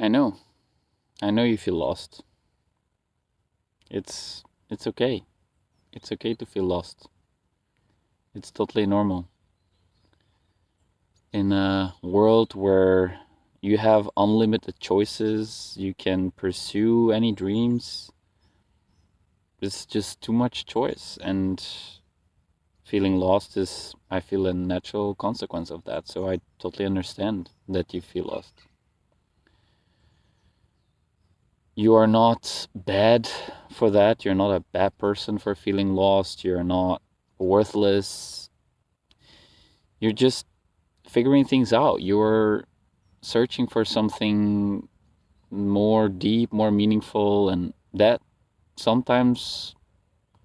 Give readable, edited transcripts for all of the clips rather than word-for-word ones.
I know. I know you feel lost. It's okay. It's okay to feel lost. It's totally normal. In a world where you have unlimited choices, you can pursue any dreams. It's just too much choice, and feeling lost is, I feel, a natural consequence of that. So I totally understand that you feel lost. You are not bad for that. You're not a bad person for feeling lost. You're not worthless. You're just figuring things out. You're searching for something more deep, more meaningful, and that sometimes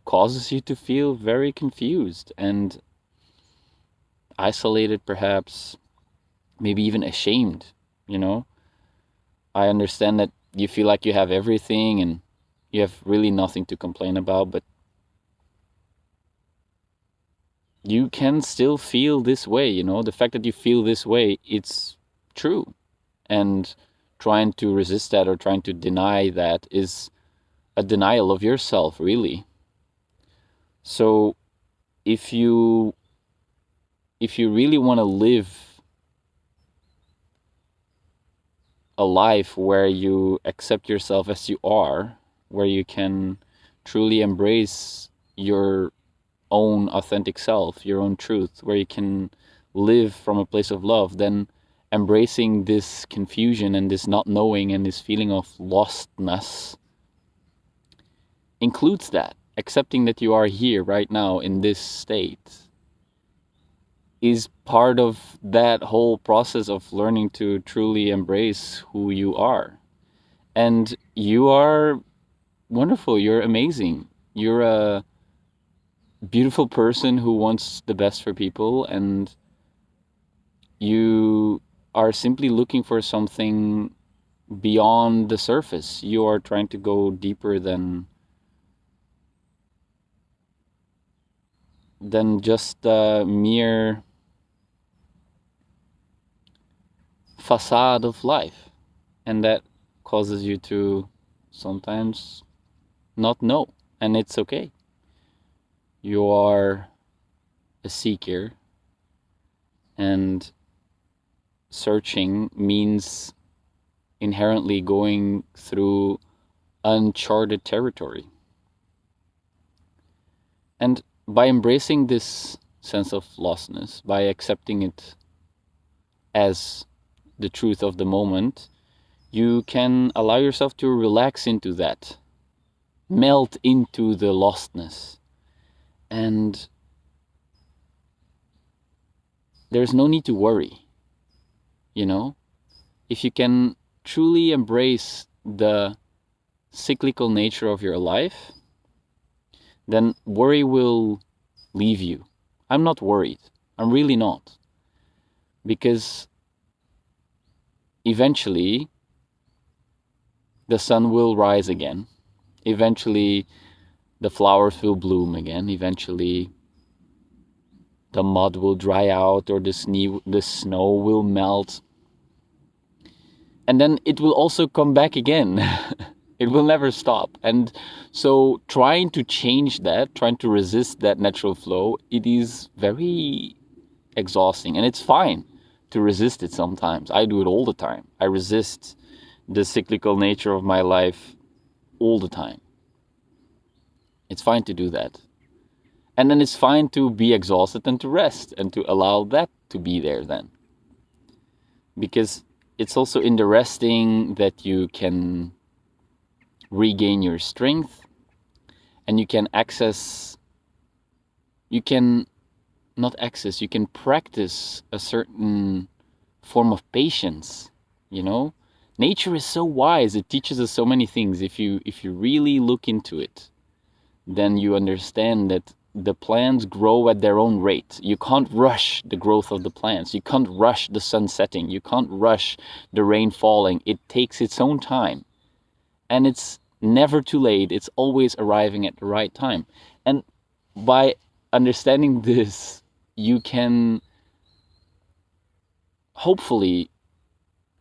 causes you to feel very confused and isolated, perhaps, maybe even ashamed, you know? I understand that you feel like you have everything and you have really nothing to complain about, but you can still feel this way, you know? The fact that you feel this way, it's true. And trying to resist that or trying to deny that is a denial of yourself, really. So if you really want to live a life where you accept yourself as you are, where you can truly embrace your own authentic self, your own truth, where you can live from a place of love, then embracing this confusion and this not knowing and this feeling of lostness includes that. Accepting that you are here right now in this state is part of that whole process of learning to truly embrace who you are. And you are wonderful. You're amazing. You're a beautiful person who wants the best for people, and you are simply looking for something beyond the surface. You are trying to go deeper than just the mere facade of life. And that causes you to sometimes not know. And it's okay. You are a seeker, and searching means inherently going through uncharted territory. And by embracing this sense of lostness, by accepting it as the truth of the moment, you can allow yourself to relax into that, melt into the lostness. And there's no need to worry, you know? If you can truly embrace the cyclical nature of your life, then worry will leave you. I'm not worried. I'm really not. Because eventually the sun will rise again. Eventually the flowers will bloom again. Eventually the mud will dry out, or the snow will melt. And then it will also come back again. It will never stop. And so trying to change that, trying to resist that natural flow, it is very exhausting. And it's fine to resist it sometimes. I do it all the time. I resist the cyclical nature of my life all the time. It's fine to do that. And then it's fine to be exhausted and to rest and to allow that to be there then. Because it's also in the resting that you can regain your strength, and you can you can practice a certain form of patience, you know? Nature is so wise. It teaches us so many things. If you really look into it, then you understand that the plants grow at their own rate. You can't rush the growth of the plants. You can't rush the sun setting. You can't rush the rain falling. It takes its own time. And it's never too late. It's always arriving at the right time. And by understanding this, you can hopefully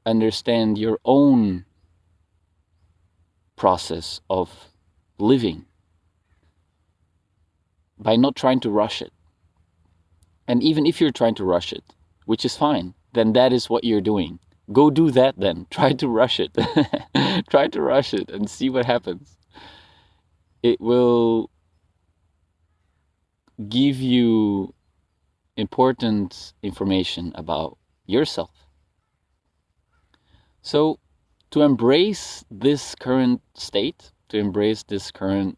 understand your own process of living by not trying to rush it. And even if you're trying to rush it, which is fine, then that is what you're doing. Go do that then. Try to rush it. Try to rush it and see what happens. It will give you important information about yourself. So to embrace this current state, to embrace this current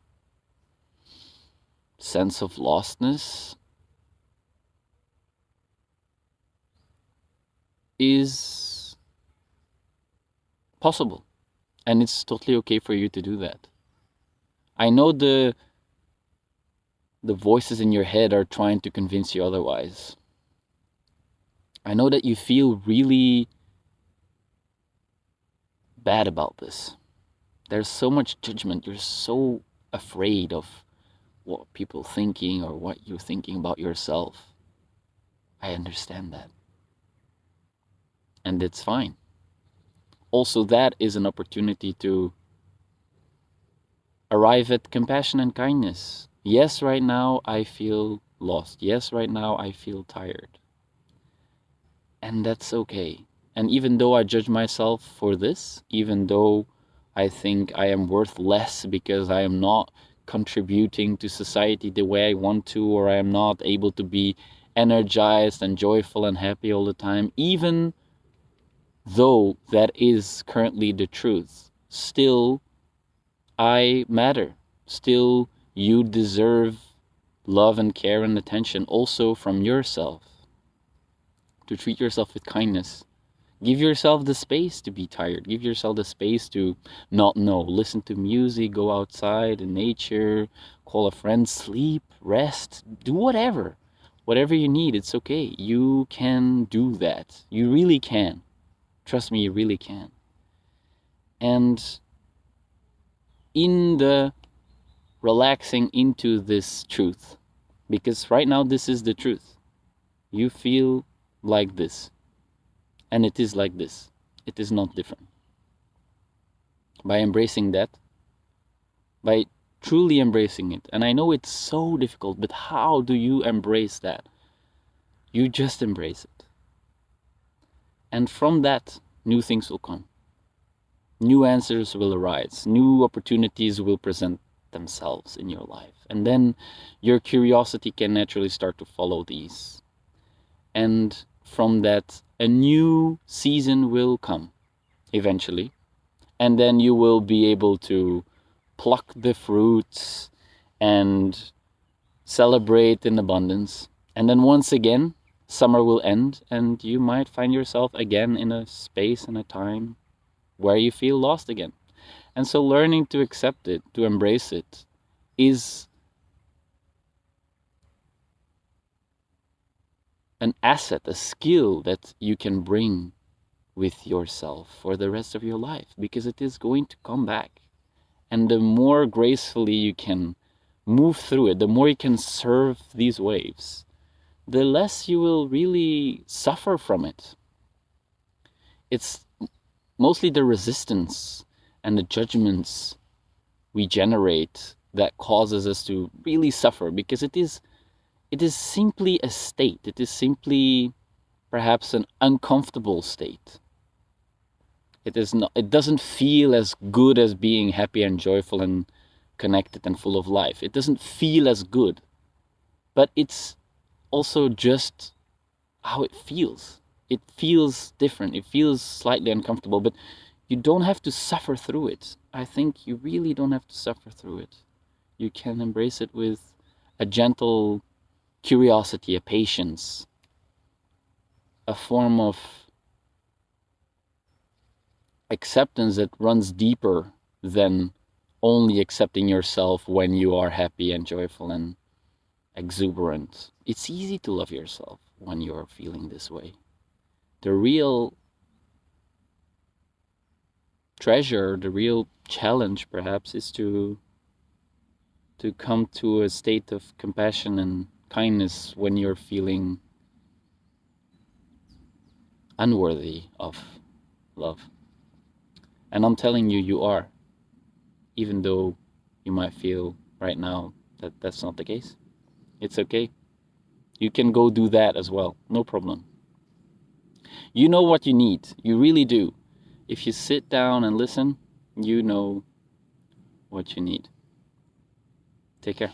sense of lostness, is possible. And it's totally okay for you to do that. I know the voices in your head are trying to convince you otherwise. I know that you feel really bad about this. There's so much judgment. You're so afraid of what people are thinking or what you're thinking about yourself. I understand that. And it's fine. Also, that is an opportunity to arrive at compassion and kindness. Yes, right now I feel lost. Yes, right now I feel tired. And that's okay. And even though I judge myself for this, even though I think I am worth less because I am not contributing to society the way I want to, or I am not able to be energized and joyful and happy all the time, even though that is currently the truth, still I matter. Still, you deserve love and care and attention also from yourself. To treat yourself with kindness. Give yourself the space to be tired. Give yourself the space to not know. Listen to music, go outside in nature, call a friend, sleep, rest, do whatever. Whatever you need, it's okay. You can do that. You really can. Trust me, you really can. And in the relaxing into this truth, because right now this is the truth. You feel like this. And it is like this. It is not different. By embracing that, by truly embracing it, and I know it's so difficult, but how do you embrace that? You just embrace it. And from that, new things will come. New answers will arise. New opportunities will present themselves in your life. And then your curiosity can naturally start to follow these. And from that, a new season will come eventually. And then you will be able to pluck the fruits and celebrate in abundance. And then once again, summer will end and you might find yourself again in a space and a time where you feel lost again. And so learning to accept it, to embrace it, is an asset, a skill that you can bring with yourself for the rest of your life, because it is going to come back. And the more gracefully you can move through it, the more you can surf these waves, the less you will really suffer from it. It's mostly the resistance and the judgments we generate that causes us to really suffer, because it is simply a state. It is simply perhaps an uncomfortable state. It doesn't feel as good as being happy and joyful and connected and full of life. It doesn't feel as good. But it's also just how it feels. It feels different. It feels slightly uncomfortable, but you don't have to suffer through it. I think you really don't have to suffer through it. You can embrace it with a gentle curiosity, a patience, a form of acceptance that runs deeper than only accepting yourself when you are happy and joyful and exuberant. It's easy to love yourself when you're feeling this way. The real treasure, the real challenge perhaps, is to come to a state of compassion and kindness when you're feeling unworthy of love. And I'm telling you, you are. even though you might feel right now that that's not the case. It's okay. You can go do that as well, no problem. You know what you need, you really do. If you sit down and listen, you know what you need. Take care.